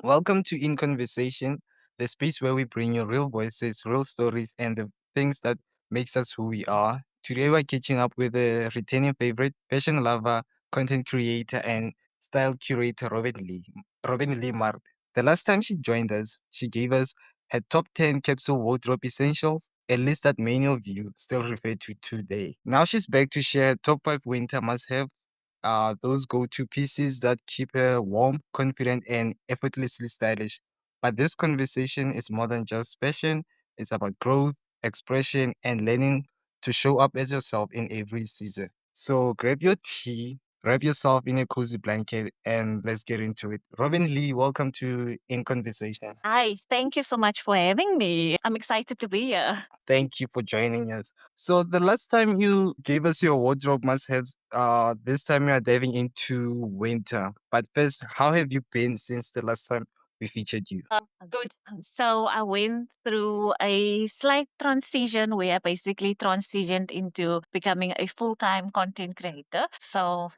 Welcome to In Conversation, the space where we bring you real voices, real stories, and the things that makes us who we are. Today we're catching up with a returning favorite, fashion lover, content creator, and style curator Robyn Lee. Robyn Lee Maart. The last time she joined us, she gave us her top 10 capsule wardrobe essentials, a list that many of you still refer to today. Now she's back to share top 5 winter must-have those go-to pieces that keep her warm, confident, and effortlessly stylish. But this conversation is more than just fashion. It's about growth, expression, and learning to show up as yourself in every season. So grab your tea, wrap yourself in a cozy blanket, and let's get into it. Robyn Lee, welcome to In Conversation. Hi, thank you so much for having me. I'm excited to be here. Thank you for joining us. So the last time you gave us your wardrobe must-haves, this time you are diving into winter. But first, how have you been since the last time we featured you? Good. So I went through a slight transition where I basically transitioned into becoming a full-time content creator. So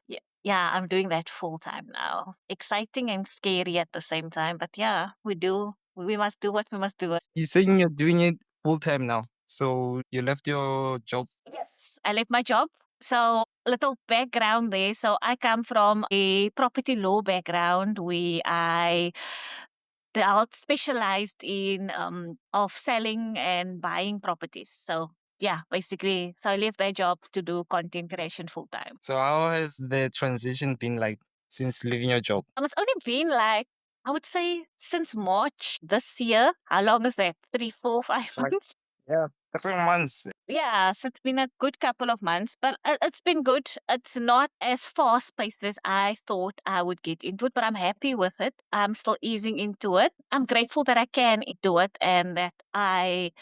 yeah, I'm doing that full time now. Exciting and scary at the same time. But yeah, we must do what we must do. You're saying you're doing it full time now. So you left your job. Yes. I left my job. So, little background there. So, I come from a property law background where I dealt specialized in of selling and buying properties. So, yeah, basically, so I left that job to do content creation full time. So how has the transition been like since leaving your job? It's only been like I would say since March this year. How long is that? 3, 4, 5 Like, months? yeah, 3 months. Yeah, so it's been a good couple of months, but it's been good. It's not as fast paced as I thought I would get into it, but I'm happy with it. I'm still easing into it. I'm grateful that I can do it and that I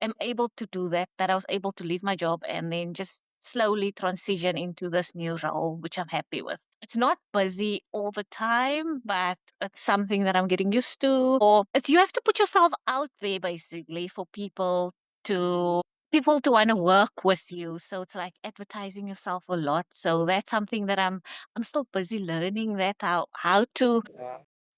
am able to do that, that I was able to leave my job and then just slowly transition into this new role, which I'm happy with. It's not busy all the time, but it's something that I'm getting used to. Or it's you have to put yourself out there basically for to people to want to work with you. So it's like advertising yourself a lot. So that's something that I'm still busy learning that how to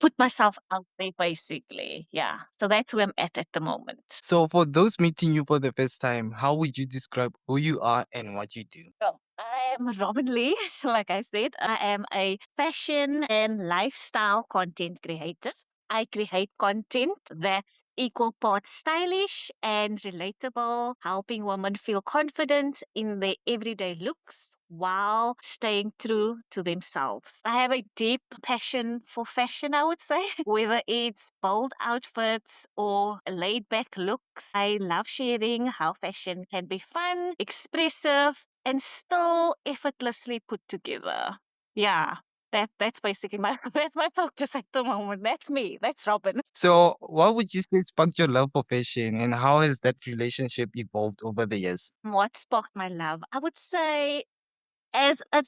put myself out there basically. Yeah. So that's where I'm at the moment. So for those meeting you for the first time, how would you describe who you are and what you do? So I am Robyn Lee. Like I said, I am a fashion and lifestyle content creator. I create content that's equal parts stylish and relatable, helping women feel confident in their everyday looks while staying true to themselves. I have a deep passion for fashion, I would say, whether it's bold outfits or laid back looks. I love sharing how fashion can be fun, expressive, and still effortlessly put together. Yeah. That's basically my that's my focus at the moment. That's me. That's Robyn. So what would you say sparked your love for fashion and how has that relationship evolved over the years? What sparked my love? As a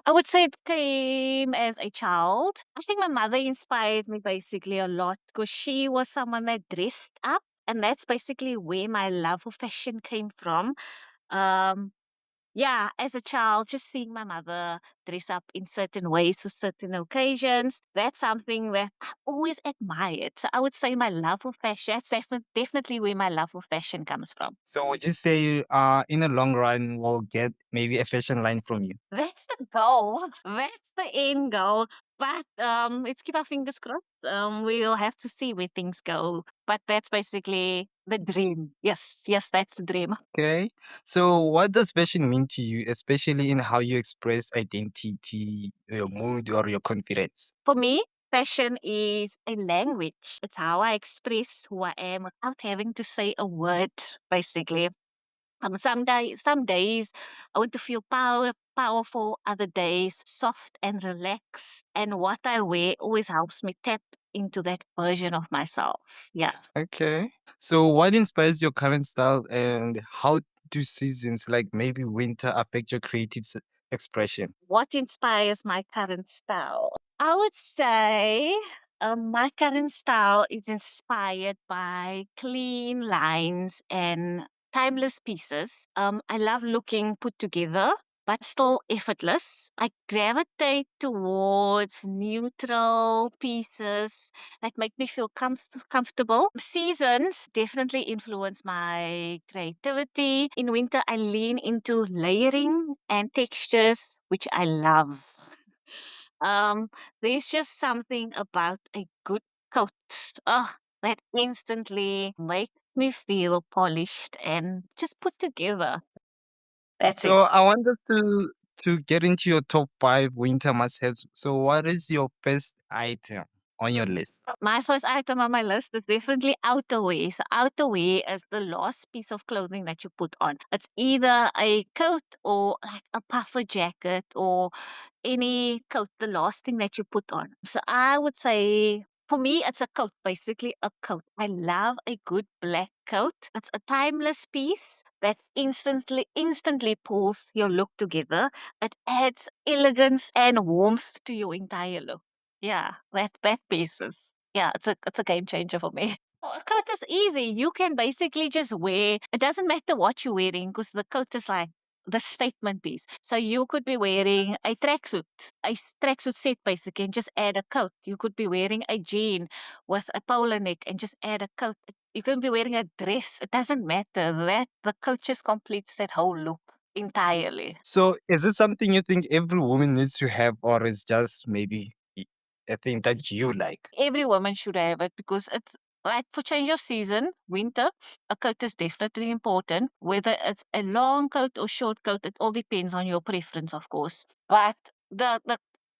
I would say it came as a child. I think my mother inspired me basically a lot because she was someone that dressed up, and that's basically where my love for fashion came from. Um, Yeah, as a child, just seeing my mother dress up in certain ways for certain occasions, that's something that I always admired. So I would say my love for fashion, that's definitely where my love for fashion comes from. So would you say in the long run we'll get maybe a fashion line from you? That's the goal. That's the end goal. But let's keep our fingers crossed. We'll have to see where things go. But that's basically the dream. Yes, yes, that's the dream. Okay. So what does fashion mean to you, especially in how you express identity, your mood or your confidence? For me, fashion is a language. It's how I express who I am without having to say a word, basically. Some days I want to feel powerful, other days soft and relaxed. And what I wear always helps me tap into that version of myself. Yeah. Okay. So what inspires your current style and how do seasons like maybe winter affect your creative expression? What inspires my current style? I would say my current style is inspired by clean lines and timeless pieces. I love looking put together. but still effortless. I gravitate towards neutral pieces that make me feel comfortable. Seasons definitely influence my creativity. In winter, I lean into layering and textures, which I love. Um, there's just something about a good coat. Oh, that instantly makes me feel polished and just put together. That's it. So I wanted to get into your top five winter must-haves. So what is your first item on your list? My first item on my list is definitely outerwear. So outerwear is the last piece of clothing that you put on. It's either a coat or like a puffer jacket or any coat, the last thing that you put on. So I would say for me, it's a coat, basically a coat. I love a good black coat. It's a timeless piece that instantly pulls your look together. It adds elegance and warmth to your entire look. Yeah, that pieces. Yeah, it's a game changer for me. A coat is easy. You can basically just wear. It doesn't matter what you're wearing because the coat is like the statement piece. So you could be wearing a tracksuit, tracksuit set basically, and just add a coat. You could be wearing a jean with a polo neck and just add a coat. You can be wearing a dress. It doesn't matter. That the coat just completes that whole look entirely. So is it something you think every woman needs to have, or is just maybe a thing that you like? Every woman should have it because it's like for change of season, winter, a coat is definitely important. Whether it's a long coat or short coat, it all depends on your preference, of course. But the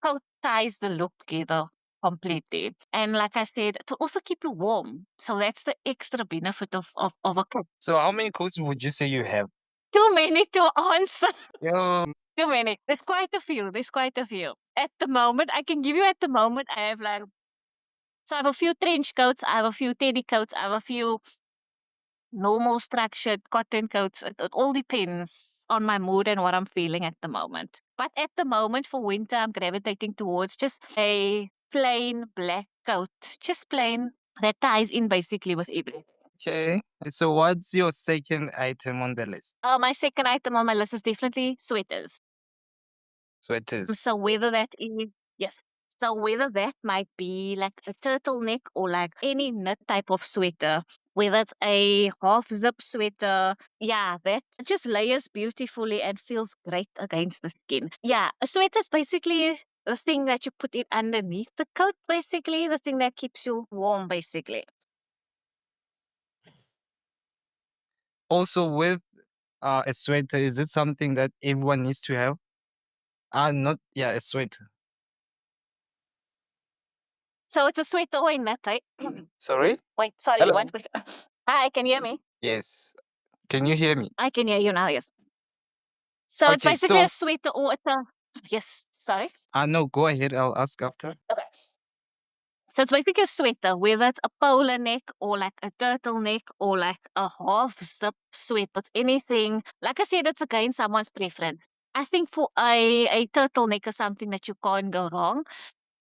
coat ties the look together completely. And like I said, to also keep you warm. So that's the extra benefit of a coat. So how many coats would you say you have? Too many to answer. Yeah. Too many. There's quite a few. There's quite a few. At the moment, I can give you at the moment, I have like so I have a few trench coats, I have a few teddy coats, I have a few normal structured cotton coats. It all depends on my mood and what I'm feeling at the moment. But at the moment for winter, I'm gravitating towards just a plain black coat, just plain that ties in basically with everything. Okay. So what's your second item on the list? My second item on my list is definitely sweaters. Sweaters. So whether that is yes. So whether that might be like a turtleneck or like any knit type of sweater, whether it's a half zip sweater, yeah, that just layers beautifully and feels great against the skin. Yeah, a sweater is basically the thing that you put it underneath the coat, basically the thing that keeps you warm, basically. Also with a sweater, is it something that everyone needs to have? Not yeah, a sweater. So it's a sweater or a knit, right? Sorry? Wait, sorry, Hello? what? Hi, can you hear me? Yes. Can you hear me? I can hear you now, yes. So it's Okay, basically a so sweater or it's a yes, sorry. no, go ahead. I'll ask after. Okay. So it's basically a sweater, whether it's a polo neck or like a turtleneck or like a half zip sweater. It's anything. Like I said, it's again someone's preference. I think for a turtleneck is something that you can't go wrong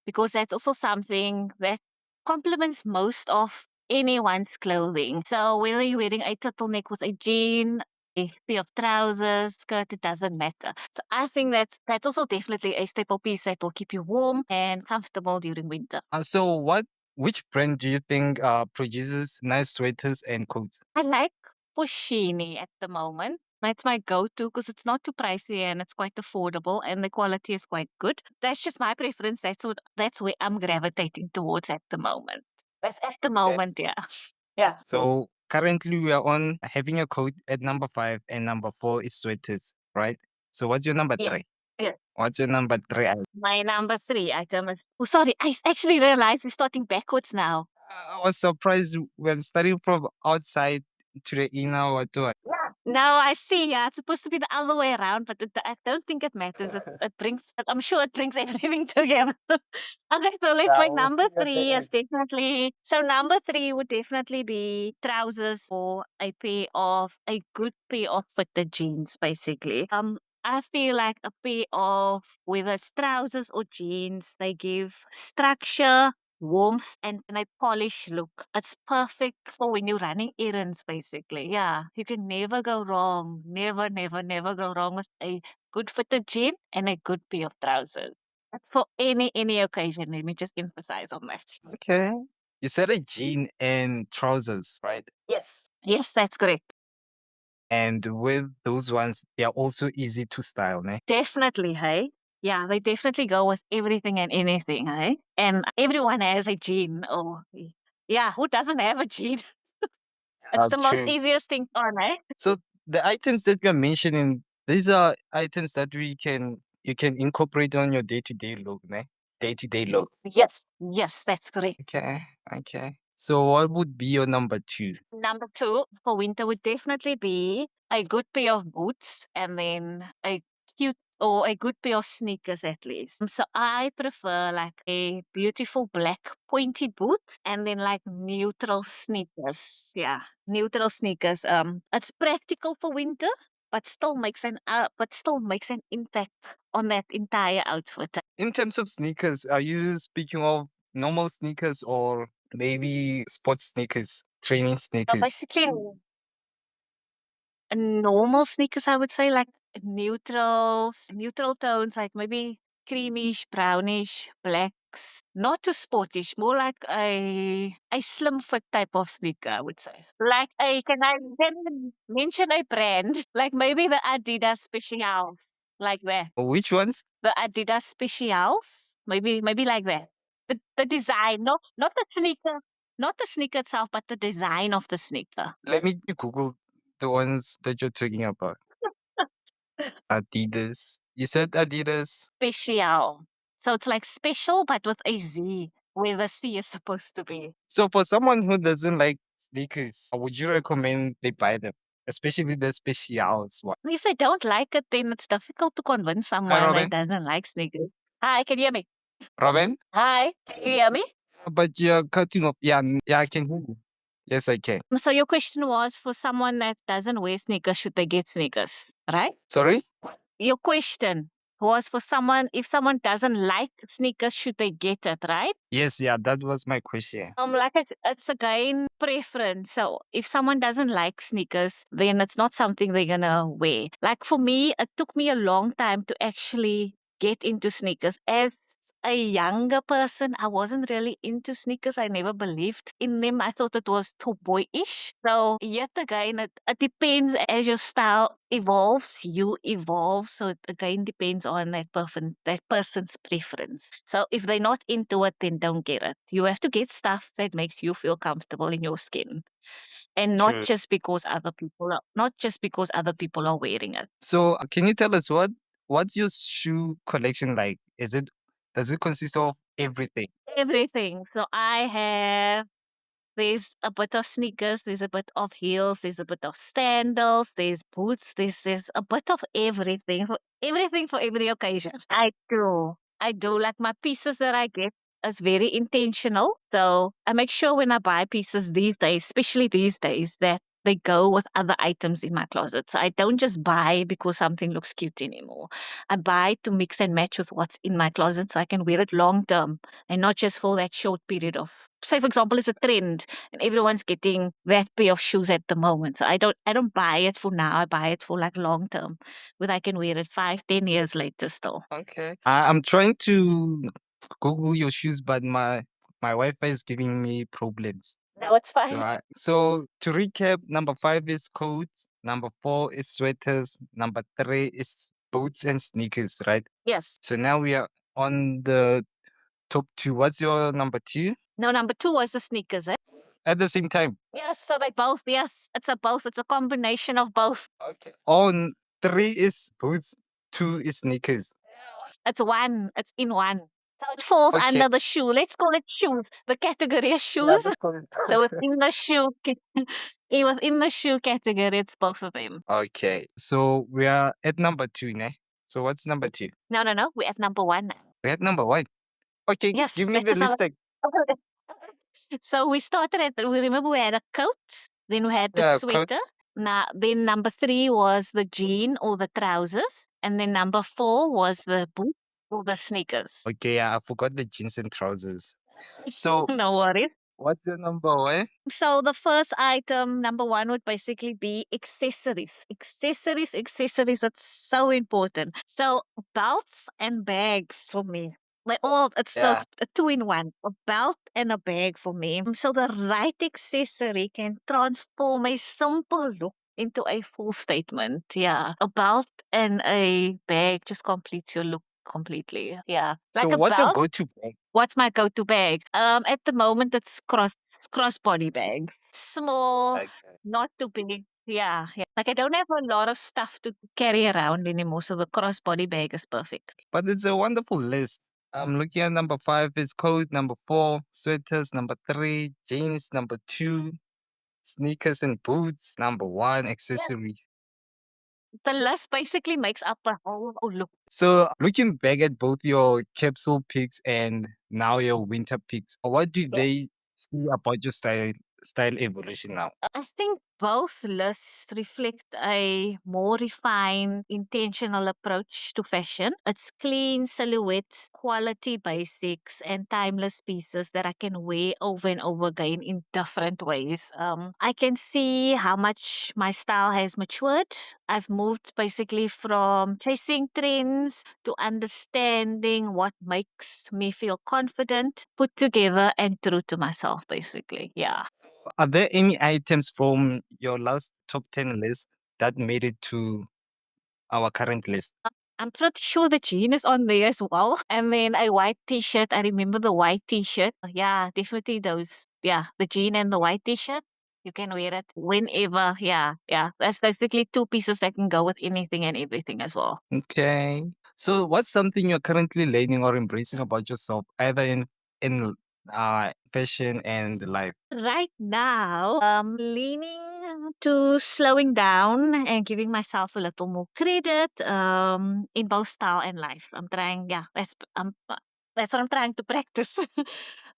because that's also something that complements most of anyone's clothing. So whether you're wearing a turtleneck with a jean, a pair of trousers, skirt, it doesn't matter. So I think that's also definitely a staple piece that will keep you warm and comfortable during winter. So which brand do you think produces nice sweaters and coats? I like Fushini at the moment. That's my go-to because it's not too pricey and it's quite affordable and the quality is quite good. That's just my preference. That's where I'm gravitating towards at the moment. That's at the Okay. moment, yeah. Yeah. So currently we are on having a coat at number five and number four is sweaters, right? So what's your number Yeah. three? Yeah. What's your number three? My number three item is oh sorry, actually realized we're starting backwards now. I was surprised when starting from outside to the inner or to No, I see. Yeah, it's supposed to be the other way around, but I don't think it matters. It brings, I'm sure it brings everything together. Okay, so let's yeah, make we'll see number at the three is end. definitely, so number three would definitely be trousers or a good pair of fitted jeans, basically. I feel like a pair of, whether it's trousers or jeans, they give structure, warmth and a polished look. It's perfect for when you're running errands, basically. Yeah, you can never go wrong. Never, never, never go wrong with a good fitted jean and a good pair of trousers. That's for any occasion. Let me just emphasize on that. Okay. You said a jean and trousers, right? Yes. Yes, that's correct. And with those ones, they are also easy to style, ne? Definitely, hey. Yeah, they definitely go with everything and anything, hey. And everyone has a jean. Oh, yeah. Who doesn't have a jean? It's the most True. easiest thing on, eh? So the items that you're mentioning, these are items that you can incorporate on your day-to-day look, ne? Day-to-day look. Yes. Yes, that's correct. Okay, okay. So what would be your number two? Number two for winter would definitely be a good pair of boots and then a cute or a good pair of sneakers at least. So I prefer like a beautiful black pointy boot and then like neutral sneakers. Yeah, neutral sneakers. It's practical for winter, but still makes an impact on that entire outfit. In terms of sneakers, are you speaking of normal sneakers or maybe sports sneakers, training So sneakers? basically, normal sneakers, I would say, like neutral tones, like maybe creamish, brownish, blacks. Not too sportish, more like a slim fit type of sneaker, I would say. Like a can I then mention a brand? Like maybe the Adidas Specials, like that. Which ones? The Adidas Specials, maybe like that. The design, not the sneaker, not the sneaker itself, but the design of the sneaker. Let me Google the ones that you're talking about. Adidas. You said Adidas. Special. So it's like special, but with a Z, where the C is supposed to be. So for someone who doesn't like sneakers, would you recommend they buy them? Especially the specials one. If they don't like it, then it's difficult to convince Hi, someone that Robin. doesn't like sneakers. Hi, can you hear me? Robin? Hi, can you hear me? But you're cutting off. Yeah, yeah, I can hear you. Yes, I can. So your question was for someone that doesn't wear sneakers, should they get sneakers, right? Sorry? Your question was for someone, if someone doesn't like sneakers, should they get it, right? Yes, yeah, that was my question. Like I said, it's again preference. So if someone doesn't like sneakers, then it's not something they're gonna wear. Like for me, it took me a long time to actually get into sneakers. As a younger person, I wasn't really into sneakers. I never believed in them. I thought it was too boyish. So yet again, it depends as your style evolves, you evolve. So it again depends on that person's preference. So if they're not into it, then don't get it. You have to get stuff that makes you feel comfortable in your skin. And True. not just because other people are wearing it. So can you tell us what's your shoe collection like? Does it consist of everything? Everything. So I have there's a bit of sneakers, there's a bit of heels, there's a bit of sandals, there's boots, there's a bit of everything for every occasion. I do. I do. Like my pieces that I get is very intentional. So I make sure when I buy pieces these days, especially these days, that they go with other items in my closet. So I don't just buy because something looks cute anymore. I buy to mix and match with what's in my closet so I can wear it long term and not just for that short period of, say for example, it's a trend and everyone's getting that pair of shoes at the moment. So I don't buy it for now. I buy it for like long term, where I can wear it 5, 10 years later still. Okay. I'm trying to Google your shoes, but my Wi-Fi is giving me problems. No, it's So fine. so to recap, number five is coats, number four is sweaters, number three is boots and sneakers, right? Yes. So now we are on the top two. What's your number two? No, number two was the sneakers, eh? At the same time. Yes, so they both, yes, it's a both. It's a combination of both. Okay. On three is boots, two is sneakers. It's one. It's in one. So it falls Okay. under the shoe. Let's call it shoes. The category is Yeah, shoes. let's call it. So within the shoe category, it's both of them. Okay. So we are at number two, ne? So what's number two? No. We're at number one now. We're at number one. Okay, Yes, give me that's the just how. list. So we started we remember we had a coat, then we had the Yeah, coat. sweater. Now, then number three was the jean or the trousers. And then number four was the boots or the sneakers. Okay, yeah, I forgot the jeans and trousers. So No worries. What's your number one? So the first item, number one, would basically be accessories. Accessories. That's so important. So belts and bags for me. Like all, it's Yeah. a two in one, a belt and a bag for me. So the right accessory can transform a simple look into a full statement. Yeah, a belt and a bag just completes your look completely. Yeah, So like a what's your belt. go-to bag? What's my go-to bag? At the moment, it's crossbody bags. Small, Okay. not too big. Yeah, yeah. Like I don't have a lot of stuff to carry around anymore, so the crossbody bag is perfect. But it's a wonderful list. I'm looking at number five is coat, number four, sweaters, number three, jeans, number two, sneakers and boots, number one, Yeah. accessories. The list basically makes up a whole look. So looking back at both your capsule picks and now your winter picks, what do they say about your style evolution now? I think both lists reflect a more refined, intentional approach to fashion. It's clean silhouettes, quality basics, and timeless pieces that I can wear over and over again in different ways. I can see how much my style has matured. I've moved basically from chasing trends to understanding what makes me feel confident, put together, and true to myself, basically. Yeah. Are there any items from your last top 10 list that made it to our current list? I'm pretty sure the jean is on there as well. And then a white t-shirt. I remember the white t-shirt. Yeah, definitely those. Yeah, the jean and the white t-shirt. You can wear it whenever. Yeah, yeah. That's basically two pieces that can go with anything and everything as well. Okay. So what's something you're currently learning or embracing about yourself, either in fashion and life? Right now, leaning to slowing down and giving myself a little more credit in both style and life. I'm trying, yeah, that's what I'm trying to practice.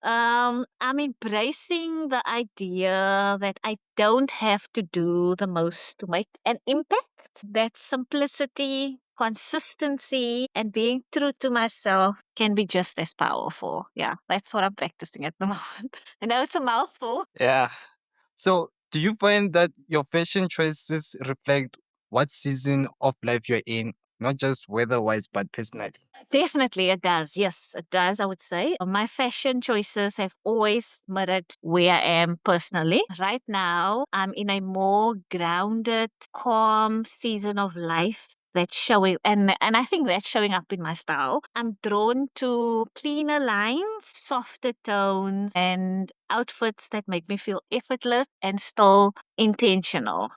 I'm embracing the idea that I don't have to do the most to make an impact. That simplicity, consistency, and being true to myself can be just as powerful. Yeah, that's what I'm practicing at the moment. I know it's a mouthful. Yeah. So do you find that your fashion choices reflect what season of life you're in, not just weather-wise, but personally? Definitely, it does. Yes, it does, I would say. My fashion choices have always mirrored where I am personally. Right now, I'm in a more grounded, calm season of life. That's showing, and I think that's showing up in my style. I'm drawn to cleaner lines, softer tones, and outfits that make me feel effortless and still intentional.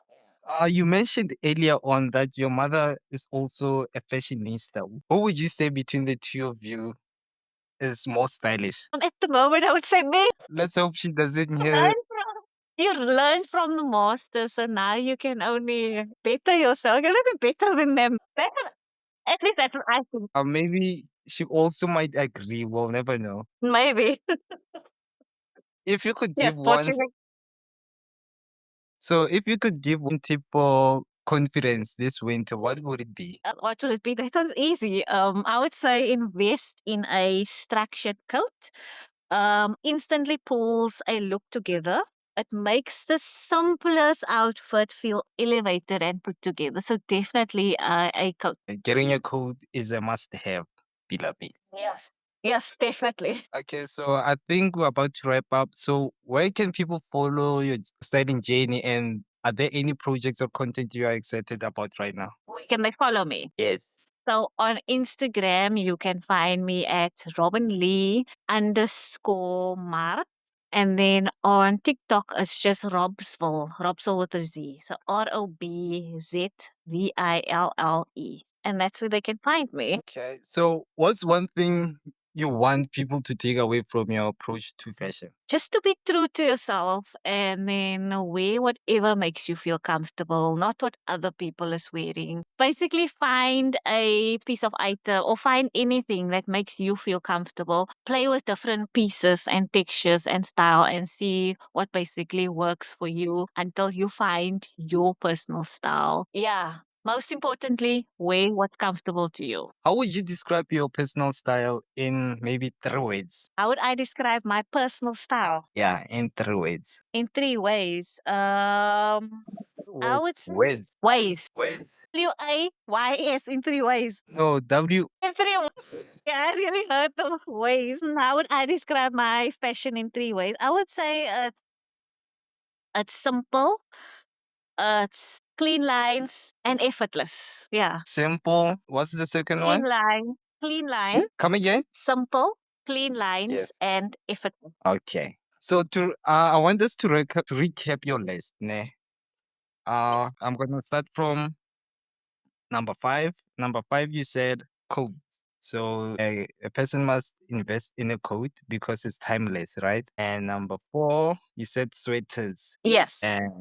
You mentioned earlier on that your mother is also a fashionista. What would you say between the two of you is more stylish? At the moment, I would say me. Let's hope she doesn't hear. Learn from you learn from the masters, so now you can only better yourself. You're gonna be better than them. At least that's what I think. Maybe she also might agree. We'll never know. Maybe. If you could Yes, give one, fortunately. so if you could give one tip for confidence this winter, what would it be? What will it be? That one's easy. I would say invest in a structured coat. Instantly pulls a look together. It makes the simplest outfit feel elevated and put together. So definitely a coat. Getting a coat is a must-have, beloved. Yes. Yes, definitely. Okay, so I think we're about to wrap up. So where can people follow your styling journey, and are there any projects or content you are excited about right now? Where can they follow me? Yes. So on Instagram, you can find me at Robyn Lee underscore Maart. And then on TikTok, it's just Robsville with a Z. So ROBZVILLE. And that's where they can find me. Okay. So what's one thing you want people to take away from your approach to fashion? Just to be true to yourself and then wear whatever makes you feel comfortable, not what other people is wearing. Basically find a piece of item or find anything that makes you feel comfortable. Play with different pieces and textures and style and see what basically works for you until you find your personal style. Yeah. Most importantly, wear what's comfortable to you. How would you describe your personal style in maybe 3 words? How would I describe my personal style? Yeah, in 3 words. In 3 ways. I Words. would say Words. ways. Words. WAYS in 3 ways. No, W. In 3 ways. Yeah, I really heard those ways. And how would I describe my fashion in 3 ways? I would say it's simple, it's clean lines, and effortless. Yeah. Simple. What's the second Clean one? line, clean line, Come again? simple, clean lines, Yes. and effortless. Okay. So I want us to recap your list. Ne? Yes. I'm gonna start from number five. Number five, you said coat. So a person must invest in a coat because it's timeless, right? And number four, you said sweaters. Yes. And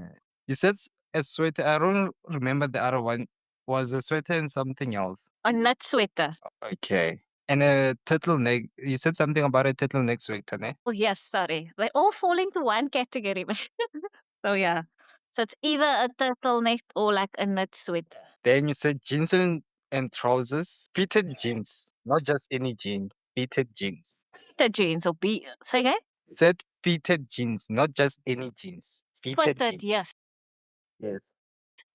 you said a sweater. I don't remember the other one. Was a sweater and something else. A nut sweater. Okay. And a turtleneck. You said something about a turtleneck sweater, ne? Oh, yes, sorry. They all fall into one category. So, yeah. So, it's either a turtleneck or like a knit sweater. Then you said jeans and trousers. Fitted jeans. Not just any jean. Fitted jeans. The jeans or say again? Said fitted jeans, not just any jeans. Fitted Fitted, jeans. yes. Yes.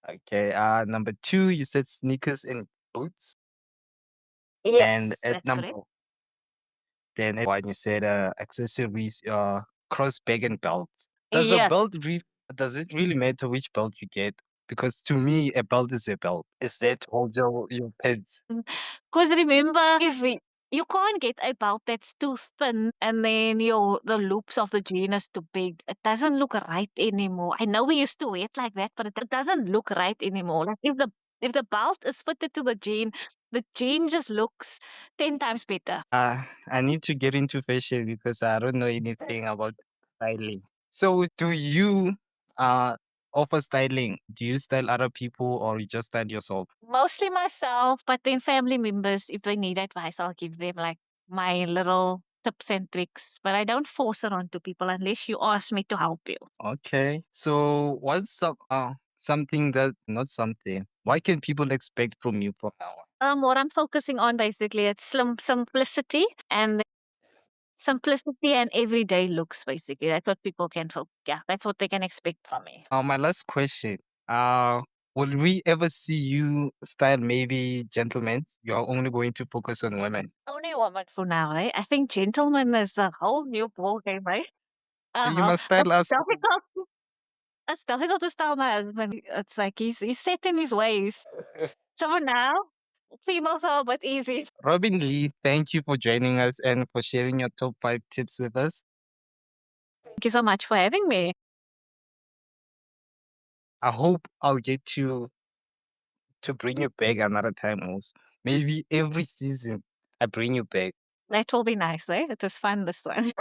Okay. Number two, you said sneakers and boots. And Yes, at that's number correct. then at one, you said accessories, cross bag and belts. Yes. Does it really matter which belt you get? Because to me, a belt is a belt. Is that to hold your pants? Because remember, if you can't get a belt that's too thin and then the loops of the jean is too big. It doesn't look right anymore. I know we used to wear it like that, but it doesn't look right anymore. Like if the belt is fitted to the jean just looks 10 times better. I need to get into fashion because I don't know anything about styling. So, do you uh offer styling? Do you style other people or you just style yourself? Mostly myself, but then family members, if they need advice, I'll give them like my little tips and tricks. But I don't force it onto people unless you ask me to help you. Okay. So, what's something that not something? What can people expect from you from now on? What I'm focusing on basically it's simplicity and everyday looks basically. That's what people can yeah, that's what they can expect from me. My last question. Uh, will we ever see you style maybe gentlemen? You're only going to focus on women. Only woman for now, eh? I think gentleman is a whole new ball game, right? You Uh-huh. must It's style us. difficult. It's difficult to style my husband. It's like he's set in his ways. So for now, females are a bit easy. Robyn Lee, thank you for joining us and for sharing your top five tips with us. Thank you so much for having me. I hope I'll get to bring you back another time also. Maybe every season I bring you back. That will be nice, eh? It was fun this one.